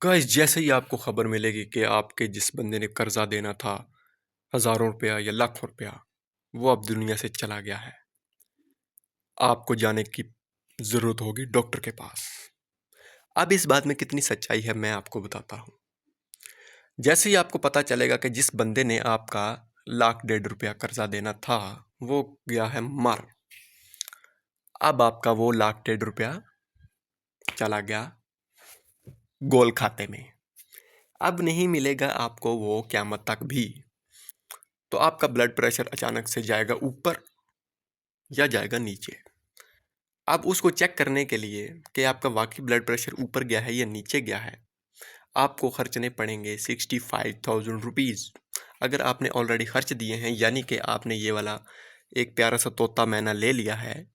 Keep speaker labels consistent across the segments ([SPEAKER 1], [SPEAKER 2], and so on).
[SPEAKER 1] Guys जैसे ही आपको खबर मिलेगी कि आपके जिस बंदे ने कर्जा देना था हजारों रुपया या लाखों रुपया वो अब दुनिया से चला गया है। आपको जाने की जरूरत होगी डॉक्टर के पास। अब इस बात में कितनी सच्चाई है मैं आपको बताता हूँ। जैसे ही आपको पता चलेगा कि जिस बंदे ने आपका लाख डेढ़ रुपया कर्जा देना था वो गया है मर। अब आपका वो लाख डेढ़ रुपया चला गया गोल खाते में। अब नहीं मिलेगा आपको वो क़यामत तक भी। तो आपका ब्लड प्रेशर अचानक से जाएगा ऊपर या जाएगा नीचे। अब उसको चेक करने के लिए कि आपका वाकई ब्लड प्रेशर ऊपर गया है या नीचे गया है, आपको खर्चने पड़ेंगे 65,000 रुपीज़। अगर आपने ऑलरेडी खर्च दिए हैं यानी कि आपने ये वाला एक प्यारा सा तोता मैना ले लिया है,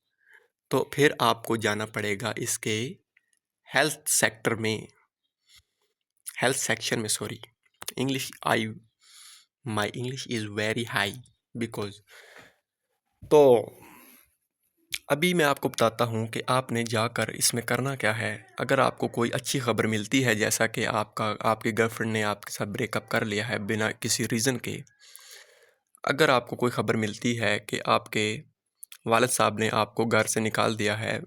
[SPEAKER 1] तो फिर आपको जाना पड़ेगा इसके हेल्थ सेक्टर में, हेल्थ सेक्शन में। Sorry, English my English is very high because. तो अभी मैं आपको बताता हूँ कि आपने जाकर इसमें करना क्या है। अगर आपको कोई अच्छी खबर मिलती है, जैसा कि आपकी गर्लफ्रेंड ने आपके साथ ब्रेकअप कर लिया है बिना किसी रीज़न के, अगर आपको कोई खबर मिलती है कि आपके वालिद साहब ने आपको घर से निकाल दिया है,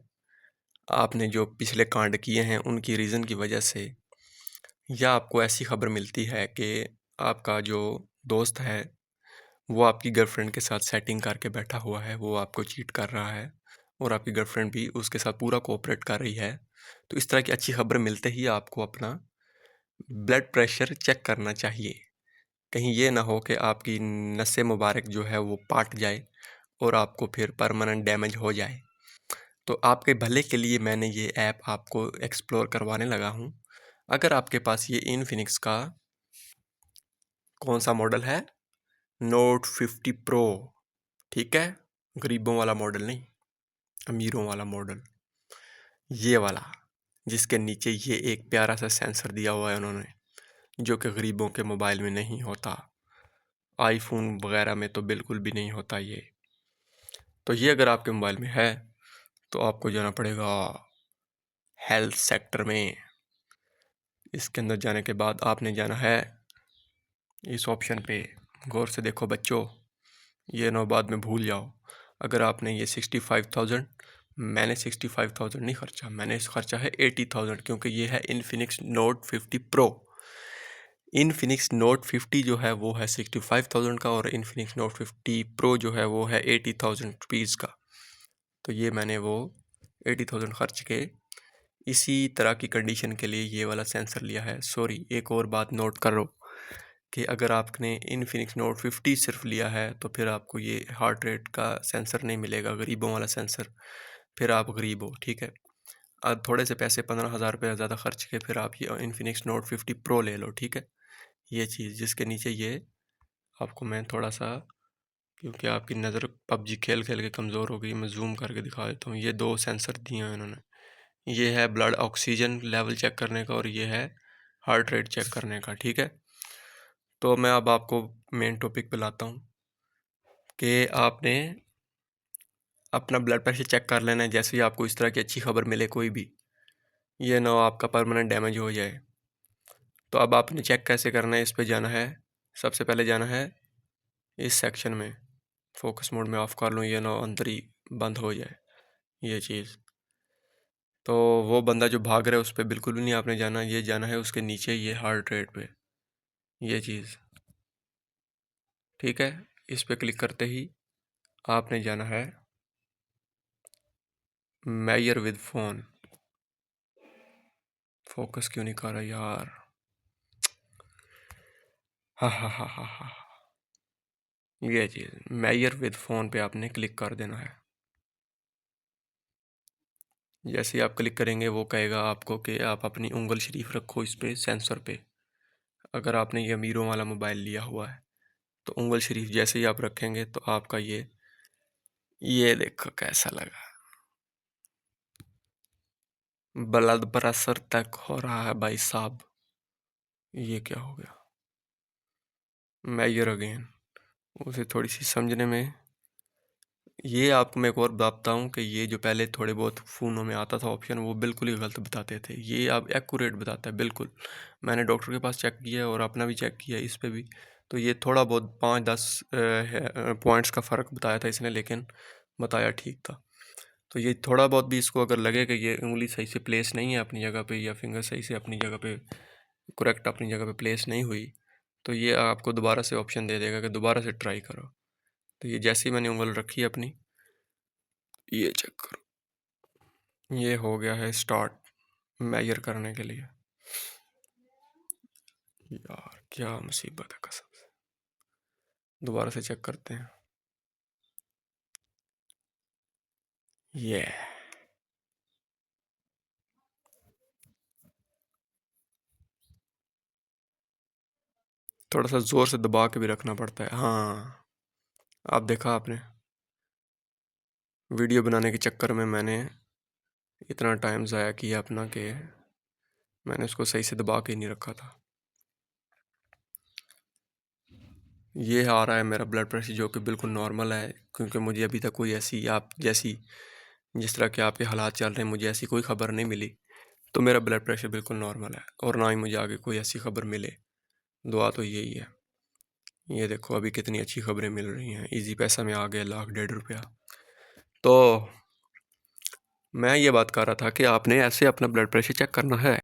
[SPEAKER 1] आपने जो पिछले कांड किए हैं उनकी रीज़न की वजह से, या आपको ऐसी खबर मिलती है कि आपका जो दोस्त है वो आपकी गर्लफ्रेंड के साथ सेटिंग करके बैठा हुआ है, वो आपको चीट कर रहा है और आपकी गर्लफ्रेंड भी उसके साथ पूरा कोऑपरेट कर रही है, तो इस तरह की अच्छी खबर मिलते ही आपको अपना ब्लड प्रेशर चेक करना चाहिए। कहीं ये ना हो कि आपकी नसें मुबारक जो है वो पाट जाए और आपको फिर परमानेंट डैमेज हो जाए। तो आपके भले के लिए मैंने ये ऐप आपको एक्सप्लोर करवाने लगा हूँ। अगर आपके पास ये इनफिनिक्स का कौन सा मॉडल है, नोट 50 प्रो, ठीक है, गरीबों वाला मॉडल नहीं, अमीरों वाला मॉडल, ये वाला जिसके नीचे ये एक प्यारा सा सेंसर दिया हुआ है उन्होंने, जो कि गरीबों के मोबाइल में नहीं होता, आईफोन वगैरह में तो बिल्कुल भी नहीं होता ये। तो ये अगर आपके मोबाइल में है तो आपको जाना पड़ेगा हेल्थ सेक्टर में। इसके अंदर जाने के बाद आपने जाना है इस ऑप्शन पे। गौर से देखो बच्चों, ये ना बाद में भूल जाओ। अगर आपने ये 65,000, मैंने 65,000 नहीं खर्चा, मैंने इस खर्चा है 80,000, क्योंकि ये है Infinix note 50 pro. Infinix note 50 जो है वो है 65,000 का और इनफिनिक्स नोट 50 प्रो जो है वो है 80,000 रुपीज़ का। तो ये मैंने वो 80,000 खर्च के इसी तरह की कंडीशन के लिए ये वाला सेंसर लिया है। सॉरी, एक और बात नोट करो कि अगर आपने इनफिनिक्स नोट 50 सिर्फ लिया है तो फिर आपको ये हार्ट रेट का सेंसर नहीं मिलेगा, गरीबों वाला सेंसर, फिर आप गरीब हो, ठीक है। अब थोड़े से पैसे 15,000 रुपये ज़्यादा खर्च के फिर आप ये इनफिनिक्स नोट 50 प्रो ले लो, ठीक है। ये चीज़ जिसके नीचे ये आपको मैं थोड़ा सा, क्योंकि आपकी नज़र पबजी खेल खेल के कमज़ोर हो गई, मैं जूम करके दिखा देता हूँ। ये दो सेंसर दिए हैं इन्होंने, ये है ब्लड ऑक्सीजन लेवल चेक करने का और ये है हार्ट रेट चेक करने का, ठीक है। तो मैं अब आपको मेन टॉपिक पे लाता हूँ कि आपने अपना ब्लड प्रेशर चेक कर लेना है। जैसे ही आपको इस तरह की अच्छी खबर मिले कोई भी, ये ना हो आपका परमानेंट डैमेज हो जाए। तो अब आपने चेक कैसे करना है, इस पे जाना है। सबसे पहले जाना है इस सेक्शन में, फोकस मोड में ऑफ कर लूँ, ये ना हो अंदर ही बंद हो जाए ये चीज़। तो वो बंदा जो भाग रहा है उस पर बिल्कुल भी नहीं आपने जाना, ये जाना है उसके नीचे, ये हार्ट रेट पे, ये चीज़, ठीक है। इस पे क्लिक करते ही आपने जाना है मेजर विद फ़ोन। फोकस क्यों नहीं कर रहा यार, हा हा हा हा हा। ये चीज़ मेजर विद फ़ोन पे आपने क्लिक कर देना है। जैसे ही आप क्लिक करेंगे वो कहेगा आपको कि आप अपनी उंगल शरीफ रखो इस पे, सेंसर पे। अगर आपने ये अमीरों वाला मोबाइल लिया हुआ है तो उंगल शरीफ जैसे ही आप रखेंगे तो आपका ये देखो कैसा लगा, ब्लड प्रेशर तक हो रहा है भाई साहब। ये क्या हो गया, मेजर अगेन, उसे थोड़ी सी समझने में ये आपको मैं एक और बताता हूँ कि ये जो पहले थोड़े बहुत फ़ोनों में आता था ऑप्शन, वो बिल्कुल ही गलत बताते थे। ये अब एक्यूरेट बताता है बिल्कुल। मैंने डॉक्टर के पास चेक किया और अपना भी चेक किया इस पे भी, तो ये थोड़ा बहुत 5-10 पॉइंट्स का फ़र्क बताया था इसने, लेकिन बताया ठीक था। तो ये थोड़ा बहुत भी इसको अगर लगे कि ये उंगली सही से प्लेस नहीं है अपनी जगह पे, या फिंगर सही से अपनी जगह पे करेक्ट अपनी जगह पे प्लेस नहीं हुई, तो ये आपको दोबारा से ऑप्शन दे देगा कि दोबारा से ट्राई करो। तो ये जैसे ही मैंने उंगल रखी अपनी, ये चेक करो, ये हो गया है स्टार्ट मेजर करने के लिए। यार क्या मुसीबत है कसम से। दोबारा से चेक करते हैं। ये थोड़ा सा जोर से दबा के भी रखना पड़ता है। हाँ, आप देखा आपने, वीडियो बनाने के चक्कर में मैंने इतना टाइम ज़ाया किया अपना कि मैंने उसको सही से दबा के ही नहीं रखा था। ये आ रहा है मेरा ब्लड प्रेशर, जो कि बिल्कुल नॉर्मल है, क्योंकि मुझे अभी तक कोई ऐसी, आप जैसी, जिस तरह के आपके हालात चल रहे हैं, मुझे ऐसी कोई ख़बर नहीं मिली। तो मेरा ब्लड प्रेशर बिल्कुल नॉर्मल है, और ना ही मुझे आगे कोई ऐसी ख़बर मिले। दुआ तो यही है। ये देखो अभी कितनी अच्छी खबरें मिल रही हैं, इजी पैसा में आ गया 1,00,000-1,50,000। तो मैं ये बात कर रहा था कि आपने ऐसे अपना ब्लड प्रेशर चेक करना है।